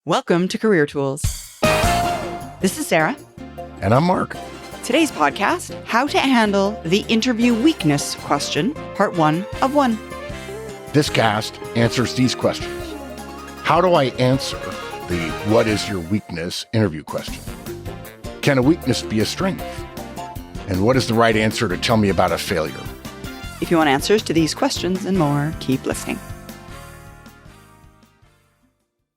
Welcome to Career Tools. This is Sarah. And I'm Mark. Today's podcast, How to Handle the Interview Weakness Question, Part 1 of 1. This cast answers these questions. How do I answer the what is your weakness interview question? Can a weakness be a strength? And what is the right answer to tell me about a failure? If you want answers to these questions and more, keep listening.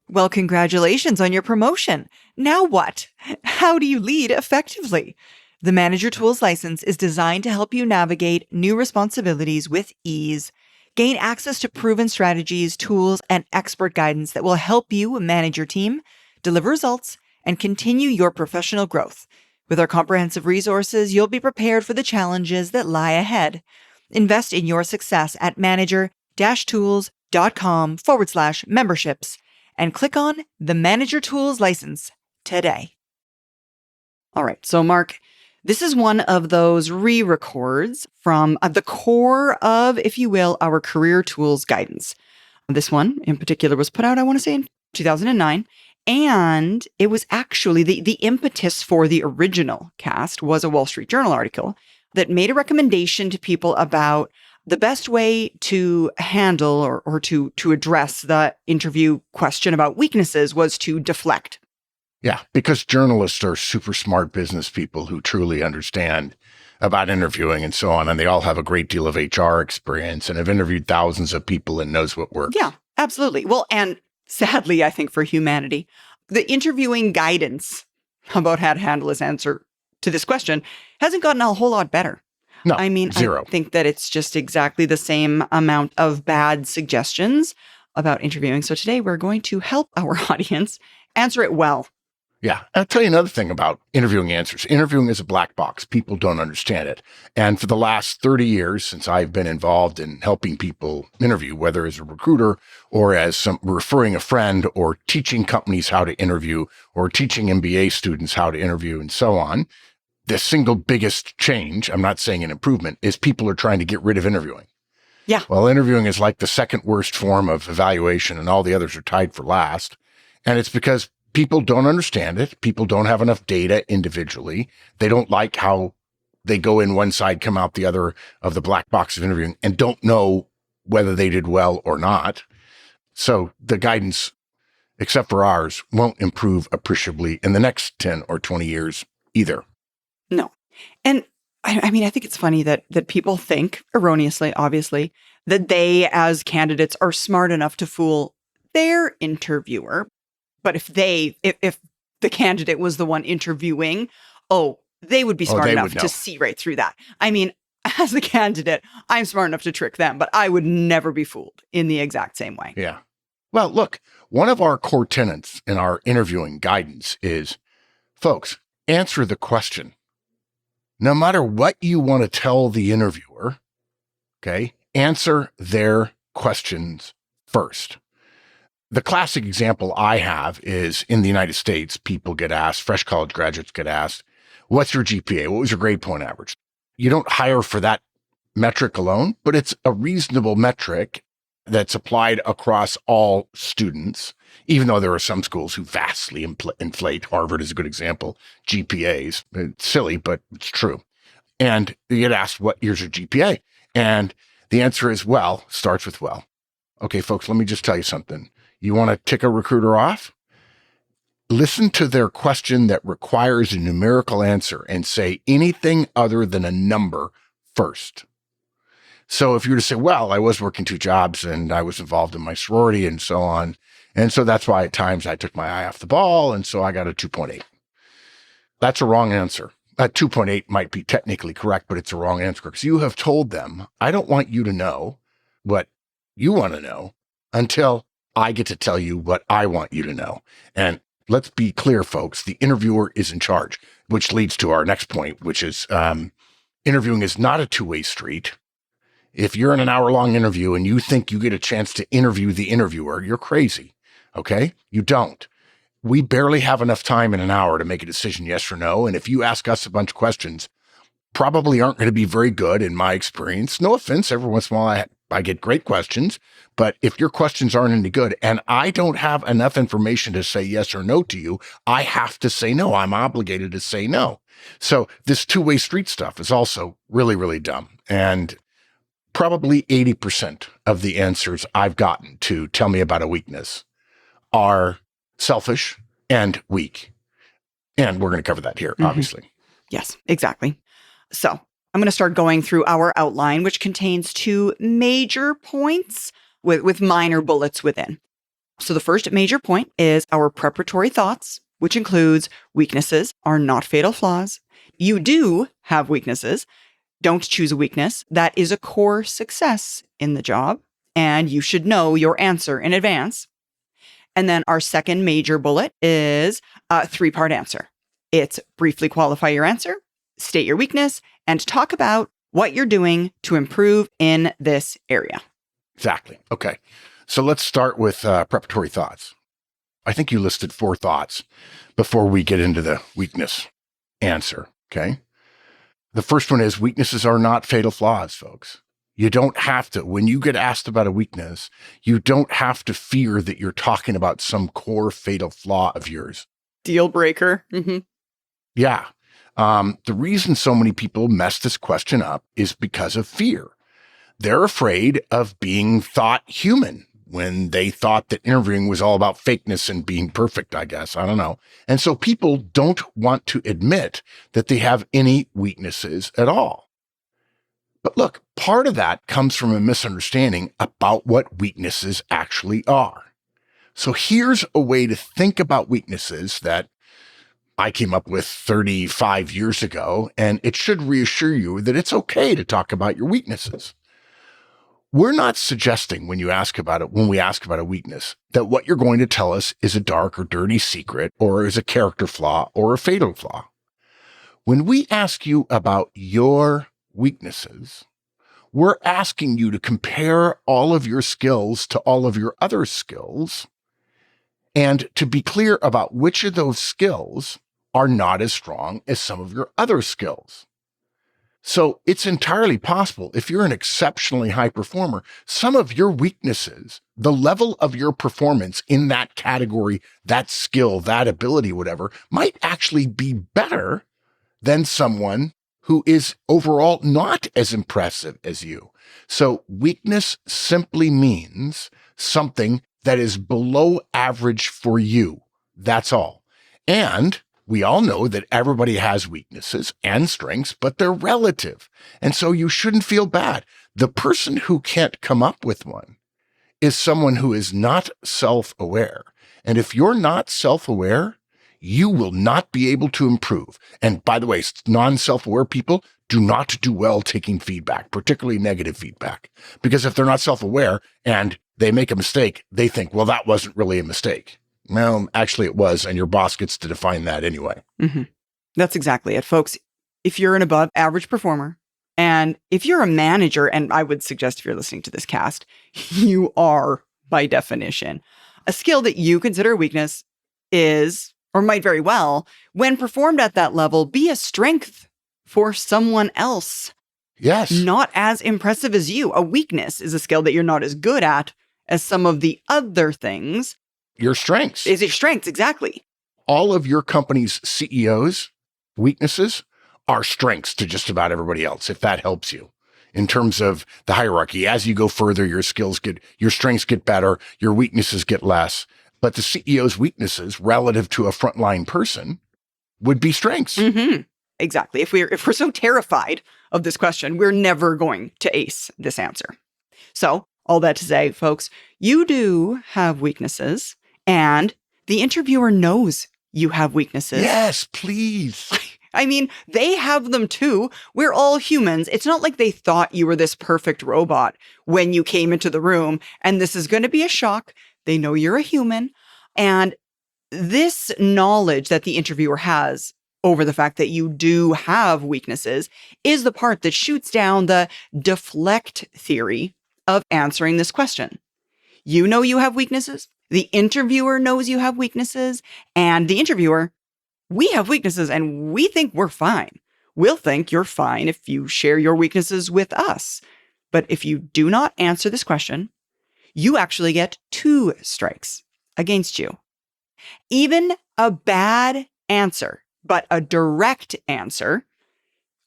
Well, congratulations on your promotion. Now what? How do you lead effectively? The Manager Tools license is designed to help you navigate new responsibilities with ease. Gain access to proven strategies, tools, and expert guidance that will help you manage your team, deliver results, and continue your professional growth. With our comprehensive resources, you'll be prepared for the challenges that lie ahead. Invest in your success at manager-tools.com/memberships and click on the Manager Tools license today. All right, so Mark, this is one of those re-records from the core of, if you will, our Career Tools guidance. This one in particular was put out, I want to say, in 2009. And it was actually the impetus for the original cast was a Wall Street Journal article that made a recommendation to people about the best way to handle or to address the interview question about weaknesses was to deflect. Yeah, because journalists are super smart business people who truly understand about interviewing and so on. And they all have a great deal of HR experience and have interviewed thousands of people and knows what works. Yeah, absolutely. Well, and sadly, I think for humanity, the interviewing guidance about how to handle his answer to this question hasn't gotten a whole lot better. No, I mean, zero. I think that it's just exactly the same amount of bad suggestions about interviewing. So today we're going to help our audience answer it well. Yeah. I'll tell you another thing about interviewing answers. Interviewing is a black box. People don't understand it. And for the last 30 years, since I've been involved in helping people interview, whether as a recruiter or as referring a friend or teaching companies how to interview or teaching MBA students how to interview and so on, the single biggest change, I'm not saying an improvement, is people are trying to get rid of interviewing. Yeah. Well, interviewing is like the second worst form of evaluation and all the others are tied for last. And it's because people don't understand it. People don't have enough data individually. They don't like how they go in one side, come out the other of the black box of interviewing and don't know whether they did well or not. So the guidance, except for ours, won't improve appreciably in the next 10 or 20 years either. No. And I mean, I think it's funny that people think, erroneously, obviously, that they as candidates are smart enough to fool their interviewer. But if the candidate was the one interviewing, they would be smart enough to see right through that. I mean, as the candidate, I'm smart enough to trick them, but I would never be fooled in the exact same way. Yeah. Well, look, one of our core tenets in our interviewing guidance is, folks, answer the question. No matter what you want to tell the interviewer, okay, answer their questions first. The classic example I have is in the United States, people get asked, fresh college graduates get asked, what's your GPA? What was your grade point average? You don't hire for that metric alone, but it's a reasonable metric that's applied across all students, even though there are some schools who vastly inflate. Harvard is a good example. GPAs. It's silly, but it's true. And you get asked, what year's your GPA? And the answer is, starts with well. Okay, folks, let me just tell you something. You want to tick a recruiter off? Listen to their question that requires a numerical answer and say anything other than a number first. So if you were to say, I was working 2 jobs and I was involved in my sorority and so on. And so that's why at times I took my eye off the ball. And so I got a 2.8. That's a wrong answer. A 2.8 might be technically correct, but it's a wrong answer because you have told them, I don't want you to know what you want to know until I get to tell you what I want you to know. And let's be clear, folks, the interviewer is in charge, which leads to our next point, which is interviewing is not a two-way street. If you're in an hour-long interview and you think you get a chance to interview the interviewer, you're crazy, okay? You don't. We barely have enough time in an hour to make a decision, yes or no. And if you ask us a bunch of questions, probably aren't going to be very good in my experience. No offense, every once in a while I I get great questions, but if your questions aren't any good and I don't have enough information to say yes or no to you, I have to say no. I'm obligated to say no. So this two-way street stuff is also really, really dumb. And probably 80% of the answers I've gotten to tell me about a weakness are selfish and weak. And we're going to cover that here, obviously. Yes, exactly. So I'm going to start going through our outline, which contains two major points with minor bullets within. So the first major point is our preparatory thoughts, which includes weaknesses are not fatal flaws. You do have weaknesses. Don't choose a weakness. That is a core success in the job, and you should know your answer in advance. And then our second major bullet is a three-part answer. It's briefly qualify your answer, state your weakness, and talk about what you're doing to improve in this area. Exactly. Okay. So let's start with preparatory thoughts. I think you listed 4 thoughts before we get into the weakness answer. Okay. The first one is weaknesses are not fatal flaws, folks. You don't have to, when you get asked about a weakness, you don't have to fear that you're talking about some core fatal flaw of yours. Deal breaker. Yeah. The reason so many people mess this question up is because of fear. They're afraid of being thought human when they thought that interviewing was all about fakeness and being perfect, I guess. I don't know. And so people don't want to admit that they have any weaknesses at all. But look, part of that comes from a misunderstanding about what weaknesses actually are. So here's a way to think about weaknesses that I came up with 35 years ago, and it should reassure you that it's okay to talk about your weaknesses. We're not suggesting when we ask about a weakness, that what you're going to tell us is a dark or dirty secret or is a character flaw or a fatal flaw. When we ask you about your weaknesses, we're asking you to compare all of your skills to all of your other skills and to be clear about which of those skills are not as strong as some of your other skills. So it's entirely possible, if you're an exceptionally high performer, some of your weaknesses, the level of your performance in that category, that skill, that ability, whatever, might actually be better than someone who is overall not as impressive as you. So weakness simply means something that is below average for you. That's all. And we all know that everybody has weaknesses and strengths, but they're relative. And so you shouldn't feel bad. The person who can't come up with one is someone who is not self-aware. And if you're not self-aware, you will not be able to improve. And by the way, non-self-aware people do not do well taking feedback, particularly negative feedback. Because if they're not self-aware and they make a mistake, they think, well, that wasn't really a mistake. Well, actually it was, and your boss gets to define that anyway. That's exactly it, folks. If you're an above average performer, and if you're a manager, and I would suggest if you're listening to this cast, you are, by definition, a skill that you consider a weakness is, or might very well, when performed at that level, be a strength for someone else. Yes. Not as impressive as you. A weakness is a skill that you're not as good at as some of the other things. Your strengths. Is your strengths, exactly. All of your company's CEOs' weaknesses are strengths to just about everybody else, if that helps you. In terms of the hierarchy, as you go further, your strengths get better, your weaknesses get less. But the CEO's weaknesses relative to a frontline person would be strengths. Exactly. If we're so terrified of this question, we're never going to ace this answer. So all that to say, folks, you do have weaknesses. And the interviewer knows you have weaknesses. Yes, please. I mean, they have them too. We're all humans. It's not like they thought you were this perfect robot when you came into the room, and this is going to be a shock. They know you're a human. And this knowledge that the interviewer has over the fact that you do have weaknesses is the part that shoots down the deflect theory of answering this question. You know you have weaknesses. The interviewer knows you have weaknesses, and the interviewer, we have weaknesses and we think we're fine. We'll think you're fine if you share your weaknesses with us. But if you do not answer this question, you actually get 2 strikes against you. Even a bad answer, but a direct answer,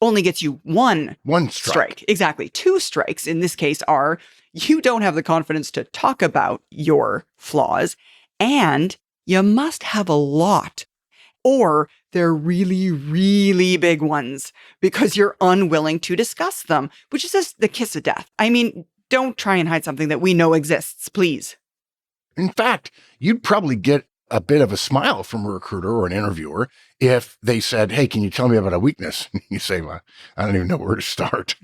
only gets you 1 strike. Exactly. 2 strikes in this case are you don't have the confidence to talk about your flaws, and you must have a lot, or they're really, really big ones because you're unwilling to discuss them, which is just the kiss of death. I mean, don't try and hide something that we know exists, please. In fact, you'd probably get a bit of a smile from a recruiter or an interviewer if they said, "Hey, can you tell me about a weakness?" You say, "Well, I don't even know where to start."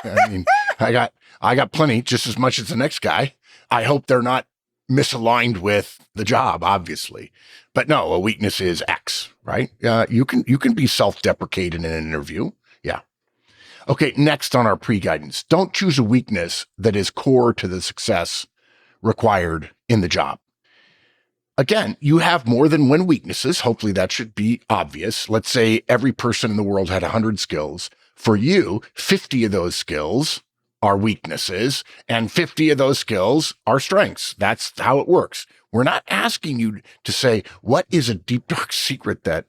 I mean, I got plenty, just as much as the next guy. I hope they're not misaligned with the job, obviously. But no, a weakness is X, right? You can be self-deprecating in an interview. Yeah. Okay, next on our pre-guidance, don't choose a weakness that is core to the success required in the job. Again, you have more than 1 weaknesses. Hopefully that should be obvious. Let's say every person in the world had 100 skills. For you, 50 of those skills are weaknesses and 50 of those skills are strengths. That's how it works. We're not asking you to say, what is a deep, dark secret that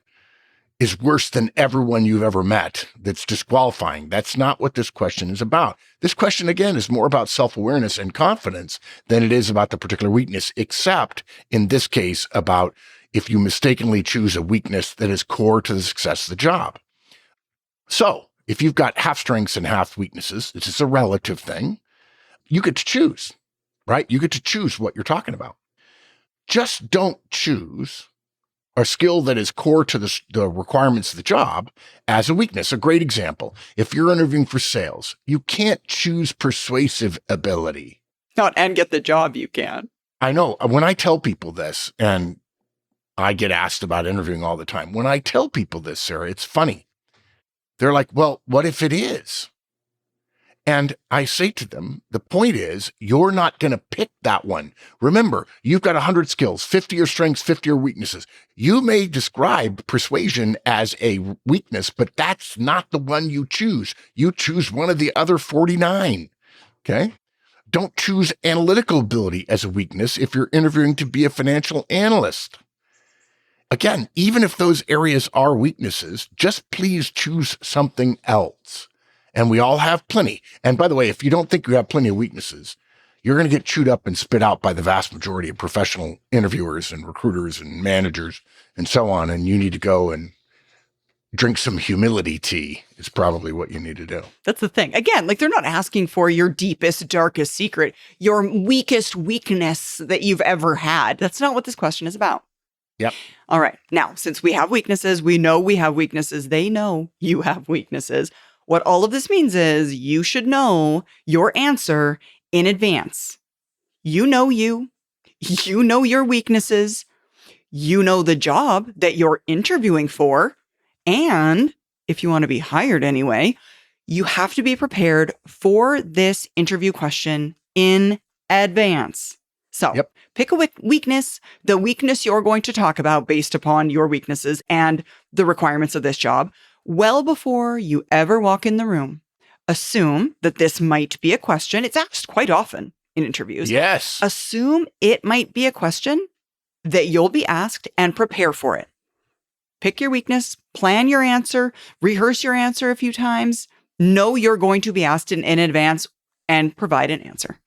is worse than everyone you've ever met that's disqualifying. That's not what this question is about. This question, again, is more about self-awareness and confidence than it is about the particular weakness, except in this case about if you mistakenly choose a weakness that is core to the success of the job. So if you've got half strengths and half weaknesses, this is a relative thing, you get to choose, right? You get to choose what you're talking about. Just don't choose a skill that is core to the requirements of the job as a weakness. A great example, if you're interviewing for sales, you can't choose persuasive ability. Not and get the job, you can. I know. When I tell people this, and I get asked about interviewing all the time, when I tell people this, Sarah, it's funny. They're like, well, what if it is? And I say to them, the point is, you're not going to pick that one. Remember, you've got 100 skills, 50 are strengths, 50 are weaknesses. You may describe persuasion as a weakness, but that's not the one you choose. You choose one of the other 49. Okay? Don't choose analytical ability as a weakness if you're interviewing to be a financial analyst. Again, even if those areas are weaknesses, just please choose something else. And we all have plenty. And by the way, if you don't think you have plenty of weaknesses, you're going to get chewed up and spit out by the vast majority of professional interviewers and recruiters and managers and so on. And you need to go and drink some humility tea is probably what you need to do. That's the thing. Again, like they're not asking for your deepest, darkest secret, your weakest weakness that you've ever had. That's not what this question is about. Yep. All right. Now, since we have weaknesses, we know we have weaknesses. They know you have weaknesses. What all of this means is you should know your answer in advance. You know you know your weaknesses, you know the job that you're interviewing for, and if you want to be hired anyway, you have to be prepared for this interview question in advance. So pick a weakness, the weakness you're going to talk about based upon your weaknesses and the requirements of this job. Well before you ever walk in the room, assume that this might be a question. It's asked quite often in interviews. Yes. Assume it might be a question that you'll be asked and prepare for it. Pick your weakness, plan your answer, rehearse your answer a few times. Know you're going to be asked in advance and provide an answer.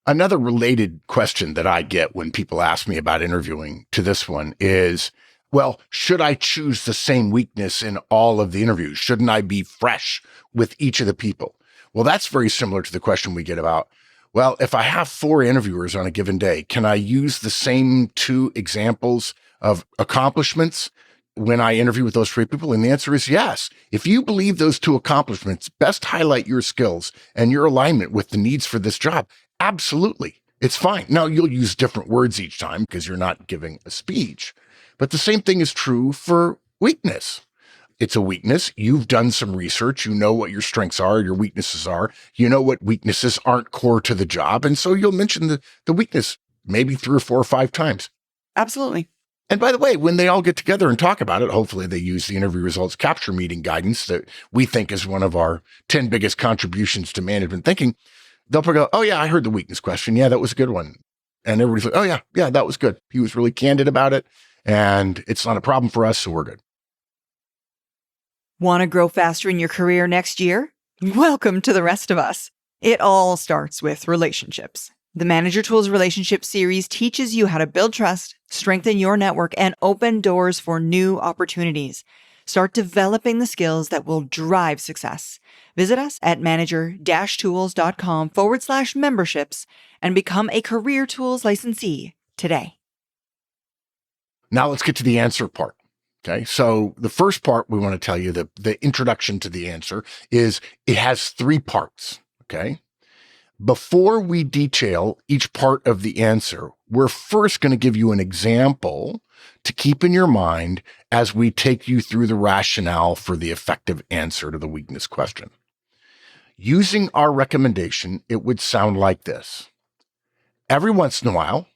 Another related question that I get when people ask me about interviewing to this one is, well, should I choose the same weakness in all of the interviews? Shouldn't I be fresh with each of the people? Well, that's very similar to the question we get about, well, if I have 4 interviewers on a given day, can I use the same 2 examples of accomplishments when I interview with those 3 people? And the answer is yes. If you believe those 2 accomplishments best highlight your skills and your alignment with the needs for this job, absolutely. It's fine. Now, you'll use different words each time because you're not giving a speech. But the same thing is true for weakness. It's a weakness. You've done some research. You know what your strengths are, your weaknesses are. You know what weaknesses aren't core to the job. And so you'll mention the weakness maybe 3 or 4 or 5 times. Absolutely. And by the way, when they all get together and talk about it, hopefully they use the interview results capture meeting guidance that we think is one of our 10 biggest contributions to management thinking. they'll probably go, oh yeah, I heard the weakness question. Yeah, that was a good one. And everybody's like, oh yeah, that was good. He was really candid about it and it's not a problem for us. So we're good. Want to grow faster in your career next year? Welcome to the rest of us. It all starts with relationships. The Manager Tools Relationship Series teaches you how to build trust, strengthen your network, and open doors for new opportunities. Start developing the skills that will drive success. Visit us at manager-tools.com/memberships and become a Career Tools licensee today. Now let's get to the answer part. Okay. So the first part we want to tell you, the introduction to the answer is it has 3 parts. Okay. Before we detail each part of the answer, we're first going to give you an example to keep in your mind as we take you through the rationale for the effective answer to the weakness question. Using our recommendation, it would sound like this. Every once in a while,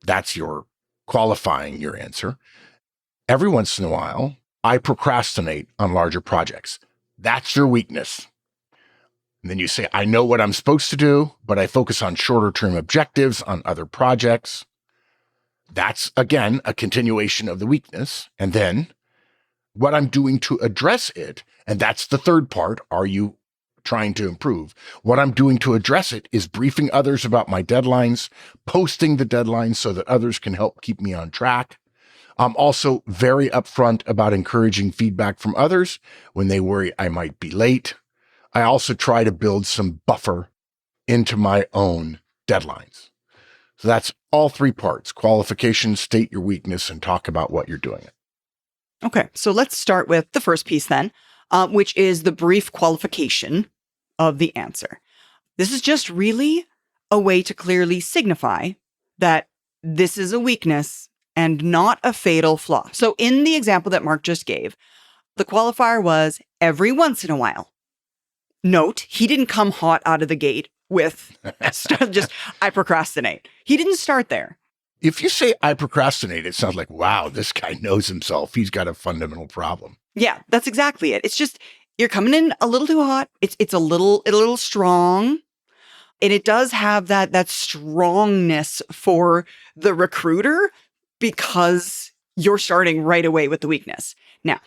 that's your qualifying your answer. Every once in a while, I procrastinate on larger projects. That's your weakness. And then you say, I know what I'm supposed to do, but I focus on shorter term objectives on other projects. That's, again, a continuation of the weakness. And then what I'm doing to address it, and that's the third part, are you trying to improve? What I'm doing to address it is briefing others about my deadlines, posting the deadlines so that others can help keep me on track. I'm also very upfront about encouraging feedback from others when they worry I might be late. I also try to build some buffer into my own deadlines. So that's all 3 parts: qualification, state your weakness, and talk about what you're doing. Okay, so let's start with the first piece then, which is the brief qualification of the answer. This is just really a way to clearly signify that this is a weakness and not a fatal flaw. So in the example that Mark just gave, the qualifier was every once in a while. Note, he didn't come hot out of the gate with just, I procrastinate. He didn't start there. If you say I procrastinate, it sounds like, wow, this guy knows himself. He's got a fundamental problem. Yeah, that's exactly it. It's just, you're coming in a little too hot. It's a little strong. And it does have that strongness for the recruiter because you're starting right away with the weakness. Now,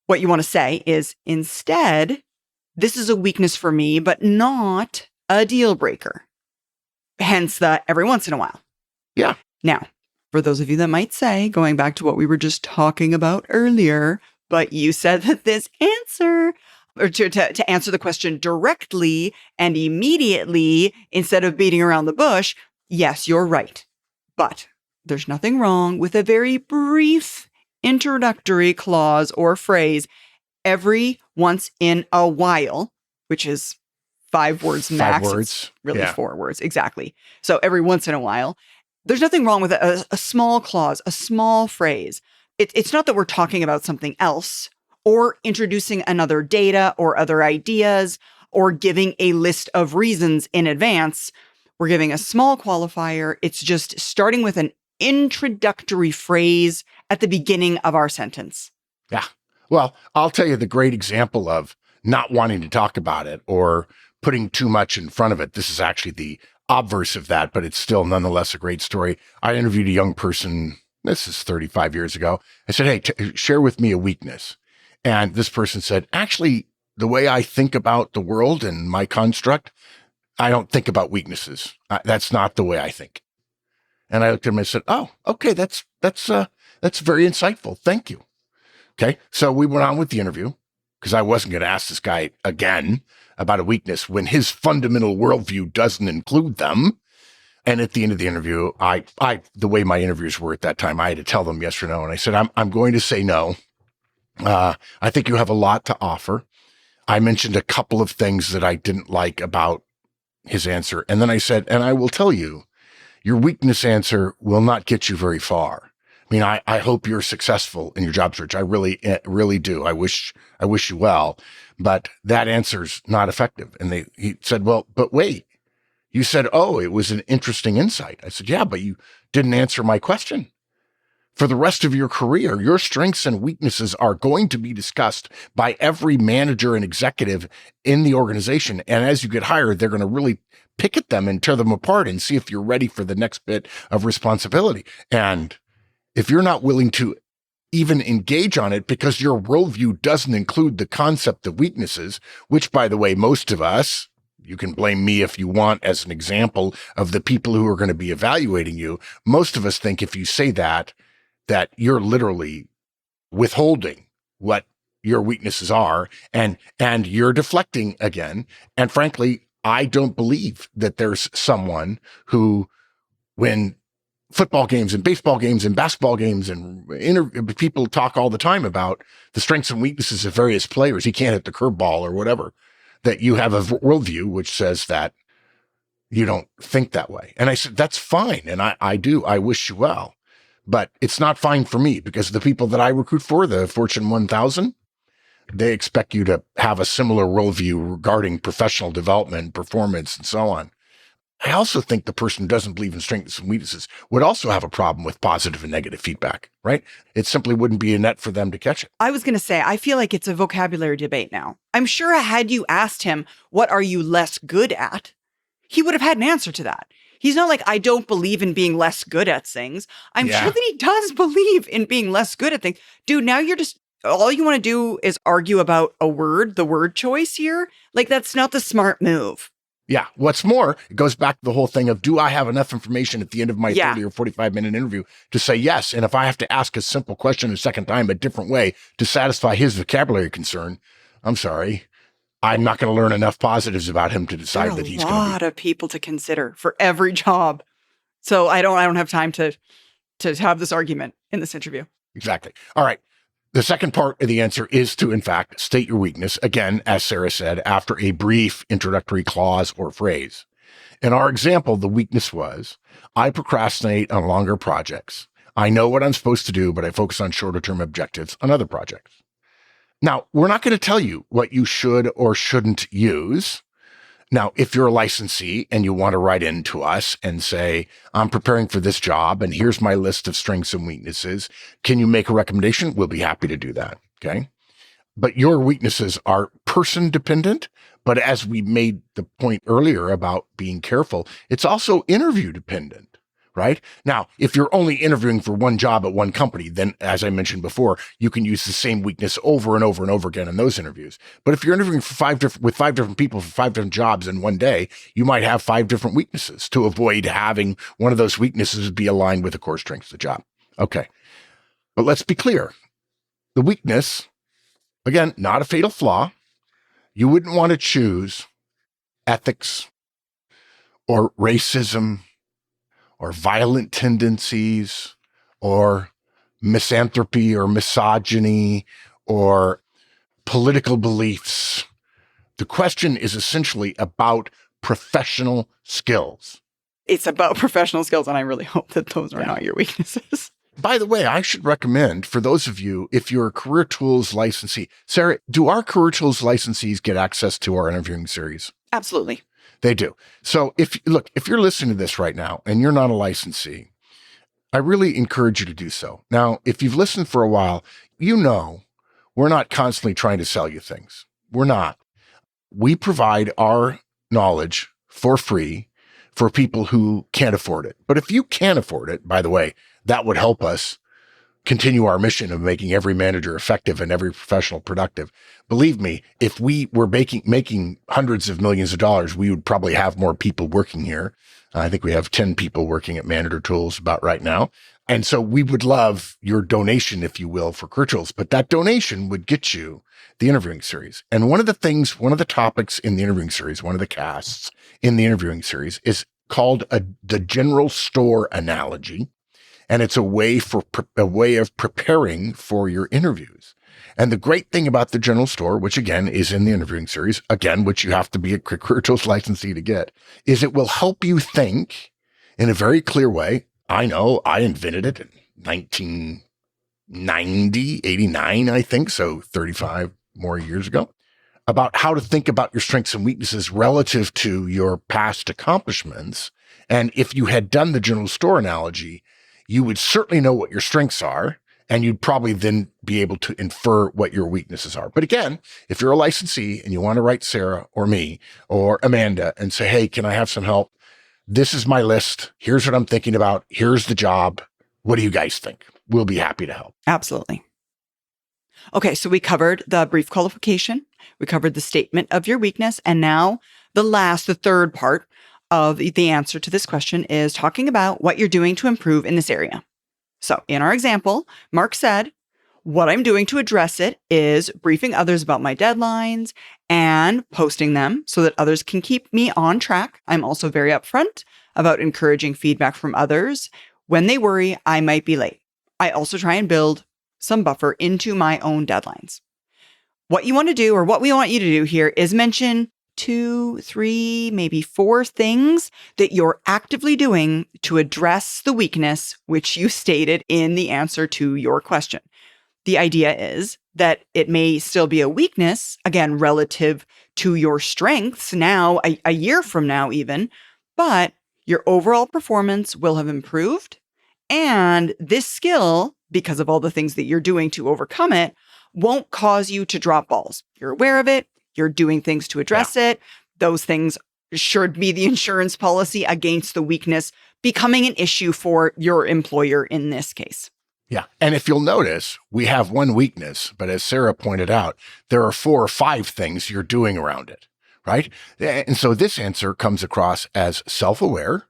what you want to say is instead, this is a weakness for me, but not a deal breaker. Hence the every once in a while. Yeah. Now, for those of you that might say, going back to what we were just talking about earlier, but you said that this answer, or to answer the question directly and immediately instead of beating around the bush, yes, you're right. But there's nothing wrong with a very brief introductory clause or phrase, every once in a while, which is 5 words max. 5 words. It's really 4 words. Exactly. So every once in a while, there's nothing wrong with a small clause, a small phrase. It's not that we're talking about something else or introducing another data or other ideas or giving a list of reasons in advance. We're giving a small qualifier. It's just starting with an introductory phrase at the beginning of our sentence. Yeah. Well, I'll tell you the great example of not wanting to talk about it or putting too much in front of it. This is actually the obverse of that, but it's still nonetheless a great story. I interviewed a young person, this is 35 years ago. I said, hey, share with me a weakness. And this person said, actually, the way I think about the world and my construct, I don't think about weaknesses. That's not the way I think. And I looked at him and said, oh, okay, that's very insightful. Thank you. Okay. So we went on with the interview because I wasn't going to ask this guy again about a weakness when his fundamental worldview doesn't include them. And at the end of the interview, the way my interviews were at that time, I had to tell them yes or no. And I said, I'm going to say no. I think you have a lot to offer. I mentioned a couple of things that I didn't like about his answer. And then I said, and I will tell you, your weakness answer will not get you very far. I mean, I hope you're successful in your job search. I really do. I wish you well, but that answer's not effective. And he said, well, but wait, you said, oh, it was an interesting insight. I said, yeah, but you didn't answer my question. for the rest of your career. Your strengths and weaknesses are going to be discussed by every manager and executive in the organization. And as you get hired, they're going to really pick at them and tear them apart and see if you're ready for the next bit of responsibility. And if you're not willing to even engage on it because your worldview doesn't include the concept of weaknesses, which, by the way, most of us, you can blame me if you want as an example of the people who are going to be evaluating you. Most of us think if you say that you're literally withholding what your weaknesses are and you're deflecting again. And frankly, I don't believe that there's someone who, when football games and baseball games and basketball games and people talk all the time about the strengths and weaknesses of various players, he can't hit the curveball or whatever, that you have a worldview which says that you don't think that way. And I said, that's fine. And I do. I wish you well. But it's not fine for me because the people that I recruit for, the Fortune 1000, they expect you to have a similar worldview regarding professional development, performance, and so on. I also think the person who doesn't believe in strengths and weaknesses would also have a problem with positive and negative feedback, right? It simply wouldn't be a net for them to catch it. I was going to say, I feel like it's a vocabulary debate now. I'm sure had you asked him, what are you less good at? He would have had an answer to that. He's not like, I don't believe in being less good at things. I'm sure that he does believe in being less good at things. Dude, now you're just, all you want to do is argue about the word choice here. Like, that's not the smart move. Yeah. What's more, it goes back to the whole thing of, do I have enough information at the end of my 30 or 45-minute interview to say yes? And if I have to ask a simple question a second time a different way to satisfy his vocabulary concern, I'm sorry, I'm not going to learn enough positives about him to decide that he's going to be. There are a lot of people to consider for every job. So I don't have time to have this argument in this interview. Exactly. All right. The second part of the answer is to, in fact, state your weakness, again, as Sarah said, after a brief introductory clause or phrase. In our example, the weakness was, I procrastinate on longer projects. I know what I'm supposed to do, but I focus on shorter-term objectives on other projects. Now, we're not going to tell you what you should or shouldn't use. Now, if you're a licensee and you want to write in to us and say, I'm preparing for this job and here's my list of strengths and weaknesses, can you make a recommendation? We'll be happy to do that. Okay. But your weaknesses are person dependent. But as we made the point earlier about being careful, it's also interview dependent. Right? Now, if you're only interviewing for one job at one company, then, as I mentioned before, you can use the same weakness over and over and over again in those interviews. But if you're interviewing for with five different people for 5 different jobs in one day, you might have 5 different weaknesses to avoid having one of those weaknesses be aligned with the core strengths of the job. Okay. But let's be clear. The weakness, again, not a fatal flaw. You wouldn't want to choose ethics or racism or violent tendencies, or misanthropy or misogyny, or political beliefs. The question is essentially about professional skills. It's about professional skills, and I really hope that those are not your weaknesses. By the way, I should recommend for those of you, if you're a Career Tools licensee, Sarah, do our Career Tools licensees get access to our interviewing series? Absolutely. They do. So if you're listening to this right now and you're not a licensee, I really encourage you to do so. Now, if you've listened for a while, you know we're not constantly trying to sell you things. We're not. We provide our knowledge for free for people who can't afford it. But if you can afford it, by the way, that would help us continue our mission of making every manager effective and every professional productive. Believe me, if we were making hundreds of millions of dollars, we would probably have more people working here. I think we have 10 people working at Manager Tools about right now. And so we would love your donation, if you will, for Career Tools, but that donation would get you the interviewing series. And one of the topics in the interviewing series, one of the casts in the interviewing series is called the general store analogy. And it's a way of preparing for your interviews. And the great thing about the general store, which again is in the interviewing series, again, which you have to be a Career Tools licensee to get, is it will help you think in a very clear way. I know I invented it in 1990, 89, I think. So 35 more years ago, about how to think about your strengths and weaknesses relative to your past accomplishments. And if you had done the general store analogy, you would certainly know what your strengths are, and you'd probably then be able to infer what your weaknesses are. But again, if you're a licensee and you want to write Sarah or me or Amanda and say, hey, can I have some help? This is my list. Here's what I'm thinking about. Here's the job. What do you guys think? We'll be happy to help. Absolutely. Okay, so we covered the brief qualification. We covered the statement of your weakness. And now the third part of the answer to this question is talking about what you're doing to improve in this area. So in our example, Mark said, what I'm doing to address it is briefing others about my deadlines and posting them so that others can keep me on track. I'm also very upfront about encouraging feedback from others. When they worry, I might be late. I also try and build some buffer into my own deadlines. What you want to do, or what we want you to do here, is mention 2, 3, maybe 4 things that you're actively doing to address the weakness which you stated in the answer to your question. The idea is that it may still be a weakness, again, relative to your strengths now, a year from now even, but your overall performance will have improved. And this skill, because of all the things that you're doing to overcome it, won't cause you to drop balls. You're aware of it. You're doing things to address it. Those things should be the insurance policy against the weakness becoming an issue for your employer in this case. Yeah. And if you'll notice, we have one weakness, but as Sarah pointed out, there are 4 or 5 things you're doing around it, right? And so this answer comes across as self-aware,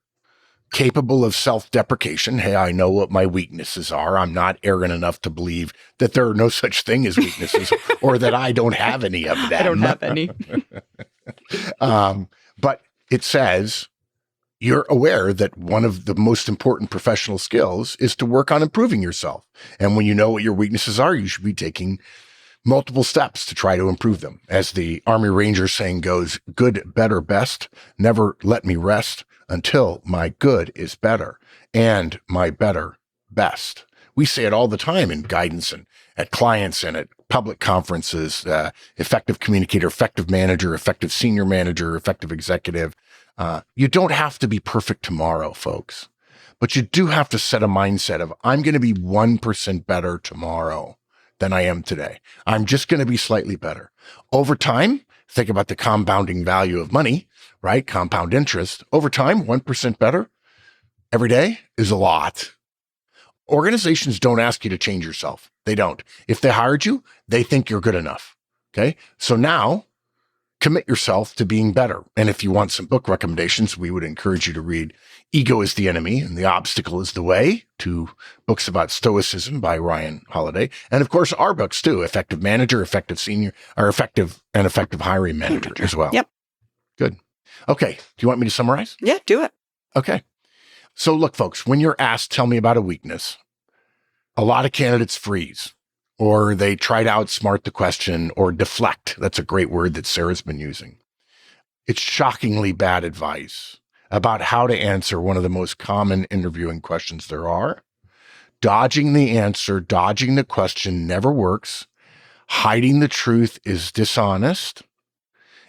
capable of self-deprecation. Hey, I know what my weaknesses are. I'm not arrogant enough to believe that there are no such thing as weaknesses or that I don't have any of them. I don't have any. But it says you're aware that one of the most important professional skills is to work on improving yourself. And when you know what your weaknesses are, you should be taking multiple steps to try to improve them. As the Army Ranger saying goes, good, better, best, never let me rest until my good is better and my better best. We say it all the time in guidance and at clients and at public conferences, effective communicator, effective manager, effective senior manager, effective executive. You don't have to be perfect tomorrow, folks, but you do have to set a mindset of, I'm going to be 1% better tomorrow than I am today. I'm just going to be slightly better. Over time, think about the compounding value of money, right? Compound interest. Over time, 1% better every day is a lot. Organizations don't ask you to change yourself. They don't. If they hired you, they think you're good enough. Okay. So now commit yourself to being better. And if you want some book recommendations, we would encourage you to read Ego is the Enemy and The Obstacle is the Way, 2 books about stoicism by Ryan Holiday. And of course, our books too, Effective Manager, Effective Senior, or Effective Hiring Manager as well. Yep. Good. Okay. Do you want me to summarize? Yeah, do it. Okay. So look, folks, when you're asked, tell me about a weakness, a lot of candidates freeze, or they try to outsmart the question or deflect. That's a great word that Sarah's been using. It's shockingly bad advice about how to answer one of the most common interviewing questions there are. Dodging the answer, dodging the question never works. Hiding the truth is dishonest.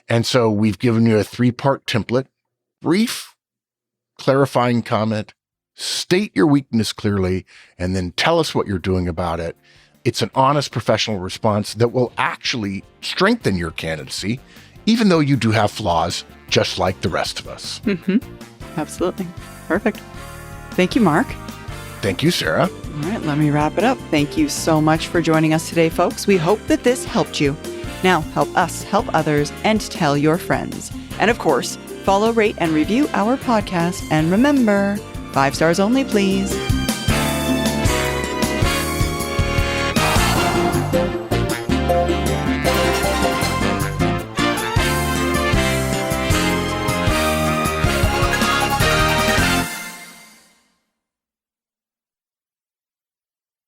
And so we've given you a 3-part template: brief, clarifying comment, state your weakness clearly, and then tell us what you're doing about it. It's an honest professional response that will actually strengthen your candidacy, even though you do have flaws, just like the rest of us. Absolutely. Perfect. Thank you, Mark. Thank you, Sarah. All right, let me wrap it up. Thank you so much for joining us today, folks. We hope that this helped you. Now, help us help others and tell your friends. And of course, follow, rate, and review our podcast. And remember, 5 stars only, please.